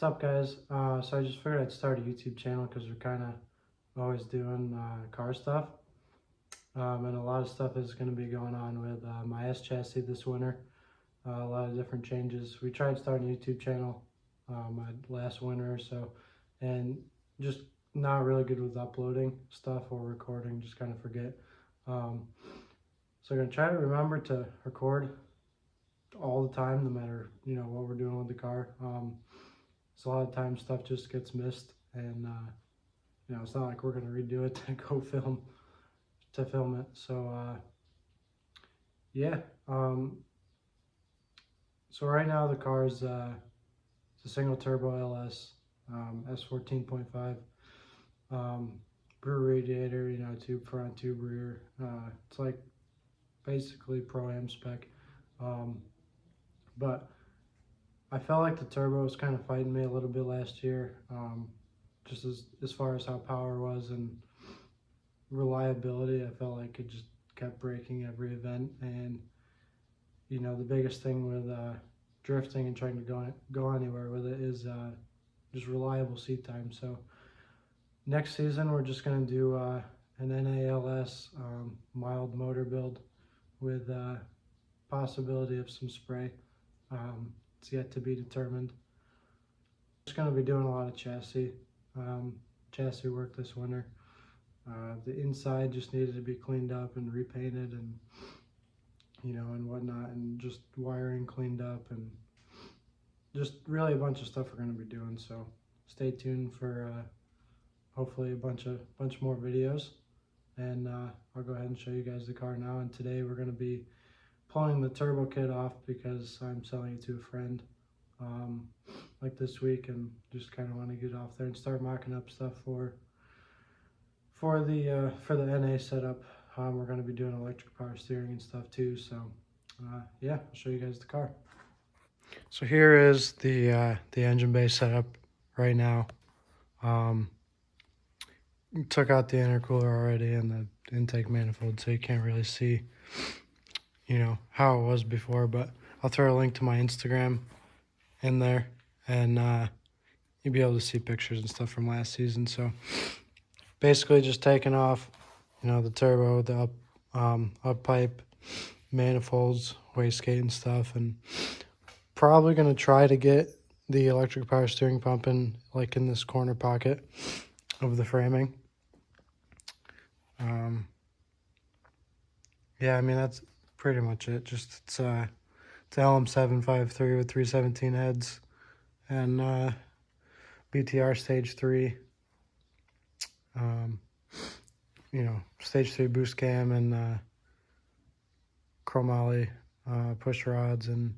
up, guys? So I just figured I'd start a YouTube channel because we're kind of always doing car stuff. And a lot of stuff is going to be going on with my S chassis this winter. A lot of different changes. We tried starting a YouTube channel last winter or so, and just not really good with uploading stuff or recording, just kind of forget. So I'm going to try to remember to record all the time, no matter what we're doing with the car. So a lot of times stuff just gets missed, and it's not like we're going to redo it to go film it. So yeah. So right now the car is it's a single turbo LS, S14.5, rear radiator, tube front, tube rear. It's like basically Pro-Am spec, but I felt like the turbo was kind of fighting me a little bit last year, just as far as how power was and reliability. I felt like it just kept breaking every event, and the biggest thing with drifting and trying to go anywhere with it is just reliable seat time. So next season we're just going to do an NALS mild motor build with possibility of some spray. It's yet to be determined. Just going to be doing a lot of chassis work this winter. The inside just needed to be cleaned up and repainted, and and whatnot, and just wiring cleaned up, and just really a bunch of stuff we're going to be doing. So stay tuned for hopefully a bunch more videos, and I'll go ahead and show you guys the car now. And today we're going to be pulling the turbo kit off because I'm selling it to a friend like this week, and just kind of want to get off there and start mocking up stuff for the NA setup. We're going to be doing electric power steering and stuff too. So yeah, I'll show you guys the car. So here is the engine bay setup right now. Took out the intercooler already and the intake manifold, so you can't really see how it was before, but I'll throw a link to my Instagram in there, and you'll be able to see pictures and stuff from last season. So basically just taking off the turbo, the up pipe, manifolds, wastegate and stuff, and probably going to try to get the electric power steering pump in in this corner pocket of the framing. Yeah, I mean, that's pretty much it. Just it's LM753 with 317 heads, and BTR stage 3. Stage 3 boost cam, and chromoly push rods, and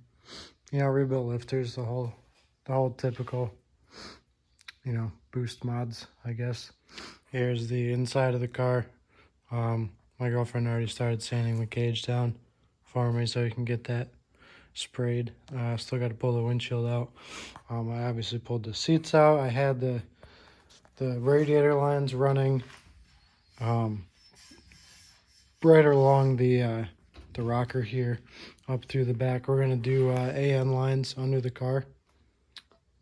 rebuilt lifters, the whole typical boost mods, I guess. Here's the inside of the car. My girlfriend already started sanding the cage down for me so we can get that sprayed. Still got to pull the windshield out. I obviously pulled the seats out. I had the radiator lines running right along the rocker here up through the back. We're going to do AN lines under the car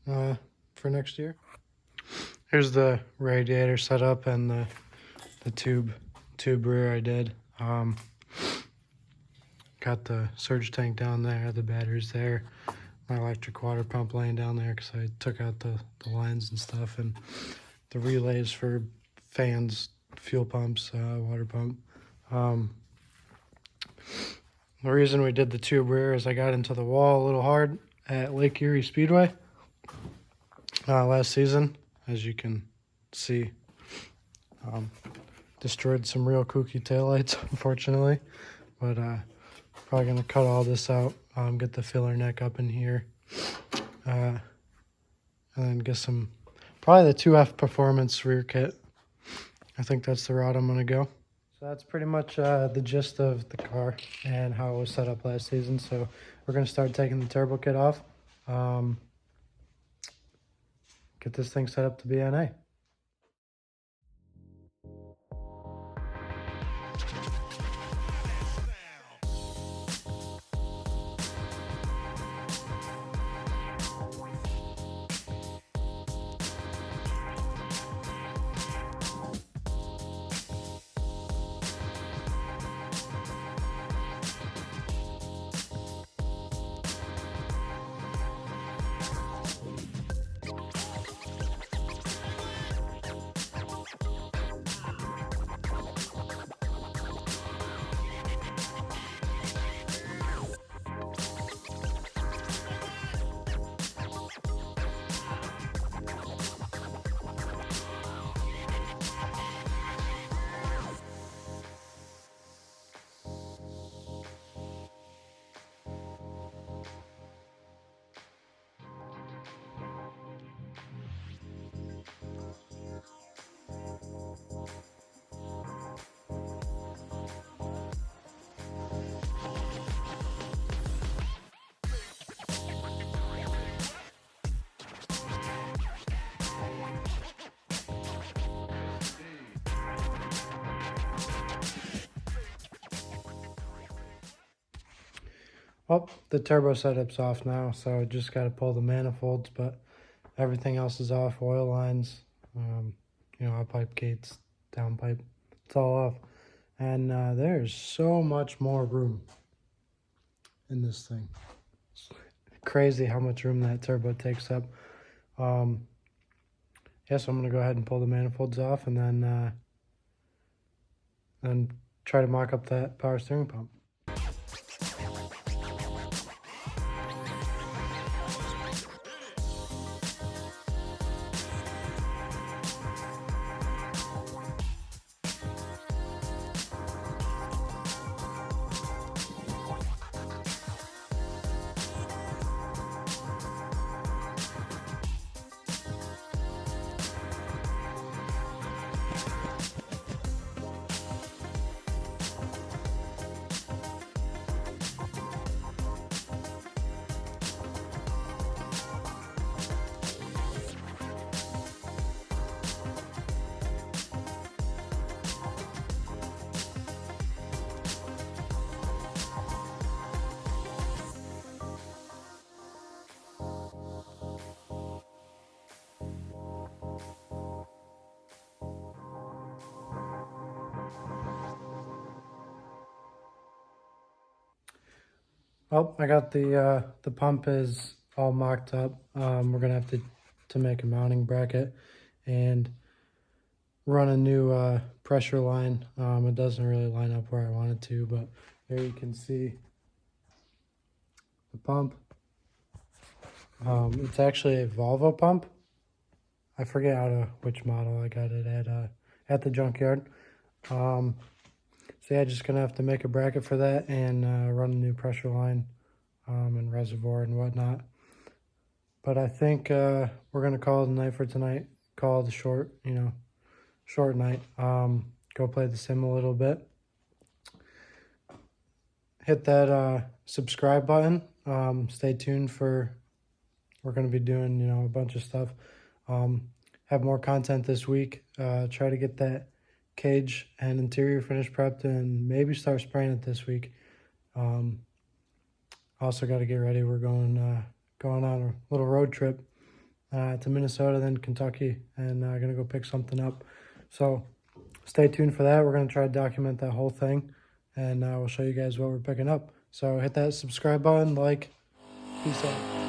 for next year. Here's the radiator setup and the tube rear I did. Got the surge tank down there, the batteries there, my electric water pump laying down there because I took out the lines and stuff, and the relays for fans, fuel pumps, water pump. The reason we did the tube rear is I got into the wall a little hard at Lake Erie Speedway last season, as you can see. Destroyed some real kooky taillights, unfortunately, but probably gonna cut all this out, get the filler neck up in here, and then get some, probably the 2F Performance rear kit. I think that's the route I'm gonna go. So that's pretty much the gist of the car and how it was set up last season. So we're gonna start taking the turbo kit off, get this thing set up to be NA. Well, the turbo setup's off now, so just got to pull the manifolds, but everything else is off. Oil lines, up pipe gates, downpipe, it's all off. And there's so much more room in this thing. It's crazy how much room that turbo takes up. So I'm going to go ahead and pull the manifolds off and then try to mock up that power steering pump. Oh, I got the pump is all mocked up. We're gonna have to make a mounting bracket and run a new pressure line. It doesn't really line up where I want it to, but here you can see the pump. It's actually a Volvo pump. I forget which model I got it at the junkyard. So yeah, just gonna have to make a bracket for that and run a new pressure line and reservoir and whatnot. But I think we're gonna call it a night for tonight. Call it a short night. Go play the sim a little bit. Hit that subscribe button. Stay tuned we're gonna be doing a bunch of stuff. Have more content this week. Try to get that cage and interior finish prepped and maybe start spraying it this week. Also got to get ready. We're going on a little road trip to Minnesota, then Kentucky, and gonna go pick something up. So stay tuned for that. We're gonna try to document that whole thing, and we'll show you guys what we're picking up. So hit that subscribe button, like, peace out.